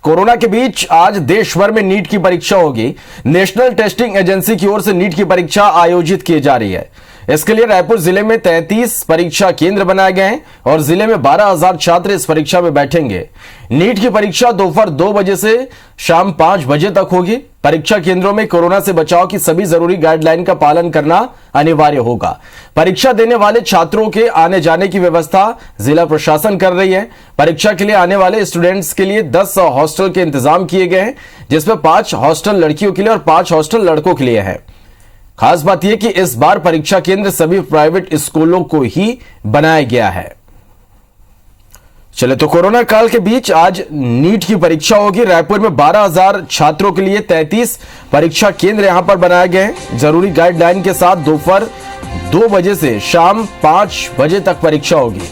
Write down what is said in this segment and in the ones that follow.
Corona के बीच आज देश भर में नीट की परीक्षा होगी। नेशनल टेस्टिंग एजेंसी की ओर से नीट की परीक्षा आयोजित की जा रही है। इसके लिए रायपुर जिले में 33 परीक्षा केंद्र बनाए गए हैं और जिले में 12,000 छात्र इस परीक्षा में बैठेंगे। नीट की परीक्षा दोपहर 2 बजे से शाम 5 बजे तक होगी। परीक्षा केंद्रों में कोरोना से बचाव की सभी जरूरी गाइडलाइन का पालन करना अनिवार्य होगा। परीक्षा देने वाले छात्रों के आने जाने की व्यवस्था जिला प्रशासन कर रही है। परीक्षा के लिए आने वाले स्टूडेंट्स के लिए 10 हॉस्टल के इंतजाम किए गए हैं, जिसमें 5 हॉस्टल लड़कियों के लिए और 5 हॉस्टल लड़कों के लिए है। खास बात यह कि इस बार परीक्षा केंद्र सभी प्राइवेट स्कूलों को ही बनाया गया है। चले तो कोरोना काल के बीच आज नीट की परीक्षा होगी। रायपुर में 12,000 छात्रों के लिए 33 परीक्षा केंद्र यहां पर बनाए गए हैं। जरूरी गाइडलाइन के साथ दोपहर 2 बजे से शाम 5 बजे तक परीक्षा होगी।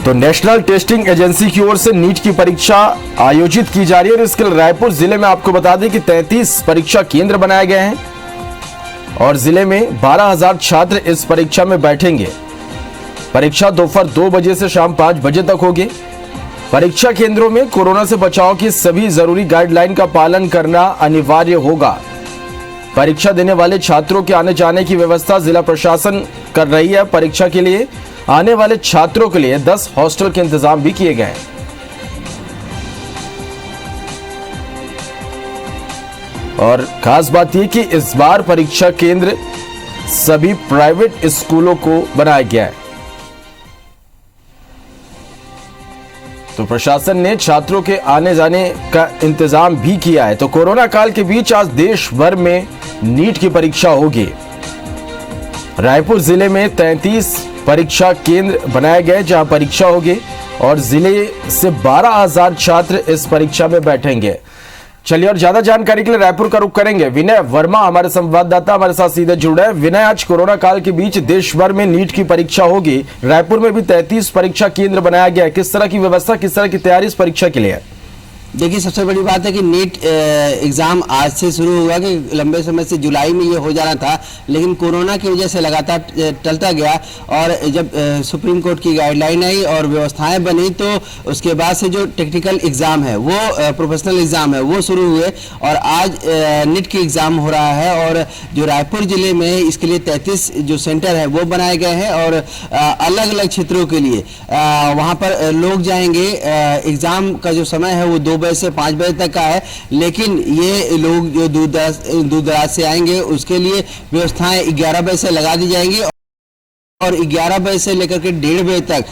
तो नेशनल टेस्टिंग एजेंसी की ओर से नीट की परीक्षा आयोजित की जा रही है और इसके लिए रायपुर जिले में आपको बता दें कि 33 परीक्षा केंद्र बनाए गए हैं और जिले में 12,000 छात्र इस परीक्षा में बैठेंगे। परीक्षा दोपहर 2 बजे से शाम 5 बजे तक होगी। परीक्षा केंद्रों में कोरोना से बचाव की सभी जरूरी गाइडलाइन का पालन करना अनिवार्य होगा। परीक्षा देने वाले छात्रों के आने जाने की व्यवस्था जिला प्रशासन कर रही है। परीक्षा के लिए आने वाले छात्रों के लिए 10 हॉस्टल के इंतजाम भी किए गए हैं। और खास बात यह कि इस बार परीक्षा केंद्र सभी प्राइवेट स्कूलों को बनाया गया है। तो प्रशासन ने छात्रों के आने जाने का इंतजाम भी किया है। तो कोरोना काल के बीच आज देश भर में नीट की परीक्षा होगी। रायपुर जिले में 33 परीक्षा केंद्र बनाए गए जहां परीक्षा होगी और जिले से 12,000 छात्र इस परीक्षा में बैठेंगे। चलिए और ज्यादा जानकारी के लिए रायपुर का रुख करेंगे। विनय वर्मा हमारे संवाददाता हमारे साथ सीधे जुड़े हैं। विनय, आज कोरोना काल के बीच देश भर में नीट की परीक्षा होगी। रायपुर में भी 33 परीक्षा केंद्र बनाया गया है। किस तरह की व्यवस्था, किस तरह की तैयारी इस परीक्षा के लिए है? देखिए, सबसे बड़ी बात है कि नीट एग्ज़ाम आज से शुरू हुआ कि लंबे समय से जुलाई में ये हो जाना था, लेकिन कोरोना की वजह से लगातार टलता गया और जब सुप्रीम कोर्ट की गाइडलाइन आई और व्यवस्थाएं बनी तो उसके बाद से जो टेक्निकल एग्ज़ाम है वो प्रोफेशनल एग्ज़ाम है वो शुरू हुए और आज नीट की एग्ज़ाम हो रहा है। और जो रायपुर ज़िले में इसके लिए 33 जो सेंटर है वो बनाए गए हैं और अलग अलग क्षेत्रों के लिए वहाँ पर लोग जाएंगे। एग्ज़ाम का जो समय है वो 2 बजे से 5 बजे तक का है, लेकिन ये लोग जो दूर दराज से आएंगे उसके लिए व्यवस्थाएं 11 बजे से लगा दी जाएंगी और 11 बजे से लेकर के 1:30 बजे तक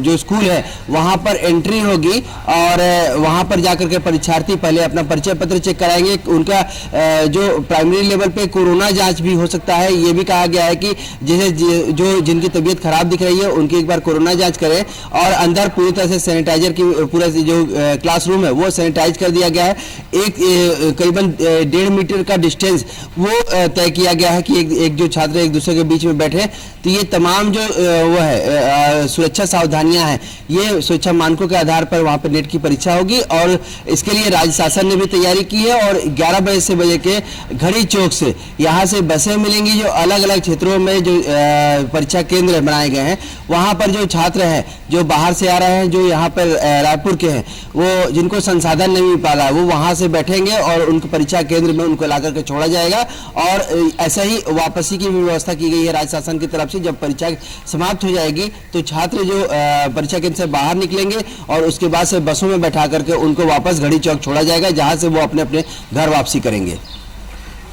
जो स्कूल है वहाँ पर एंट्री होगी और वहाँ पर जाकर के परीक्षार्थी पहले अपना परिचय पत्र चेक कराएंगे। उनका जो प्राइमरी लेवल पे कोरोना जांच भी हो सकता है। ये भी कहा गया है कि जैसे जो जिनकी तबीयत खराब दिख रही है उनकी एक बार कोरोना जांच करें और अंदर पूरी तरह से सैनिटाइजर की पूरा जो क्लासरूम है वो सैनिटाइज कर दिया गया है। करीबन 1.5 मीटर का डिस्टेंस वो तय किया गया है कि एक जो छात्र एक दूसरे के बीच में बैठे। तो ये तमाम जो वो है सुरक्षा सावधानियां हैं, ये सुरक्षा मानकों के आधार पर वहां पर नीट की परीक्षा होगी और इसके लिए राज्य शासन ने भी तैयारी की है। और 11 बजे से बजे के घड़ी चौक से यहाँ से बसें मिलेंगी जो अलग अलग क्षेत्रों में जो परीक्षा केंद्र बनाए गए हैं वहां पर जो छात्र हैं जो बाहर से आ रहे हैं, जो यहाँ पर रायपुर के हैं, वो जिनको संसाधन नहीं मिल पा रहा है वो वहां से बैठेंगे और उनको परीक्षा केंद्र में उनको ला करके छोड़ा जाएगा। और ऐसा ही वापसी की भी व्यवस्था की गई है राज्य शासन की तरफ से। जब परीक्षा समाप्त हो जाएगी तो छात्र जो परीक्षा केंद्र से बाहर निकलेंगे और उसके बाद से बसों में बैठा करके उनको वापस घड़ी चौक छोड़ा जाएगा, जहां से वो अपने अपने घर वापसी करेंगे।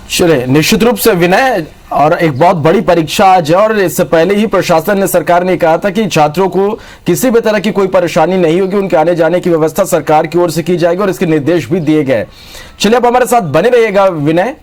चलिए, निश्चित रूप से विनय, और एक बहुत बड़ी परीक्षा आज है और इससे पहले ही प्रशासन ने, सरकार ने कहा था कि छात्रों को किसी भी तरह की कोई परेशानी नहीं होगी, उनके आने जाने की व्यवस्था सरकार की ओर से की जाएगी और इसके निर्देश भी दिए गए। चलिए, अब हमारे साथ बने रहिएगा विनय।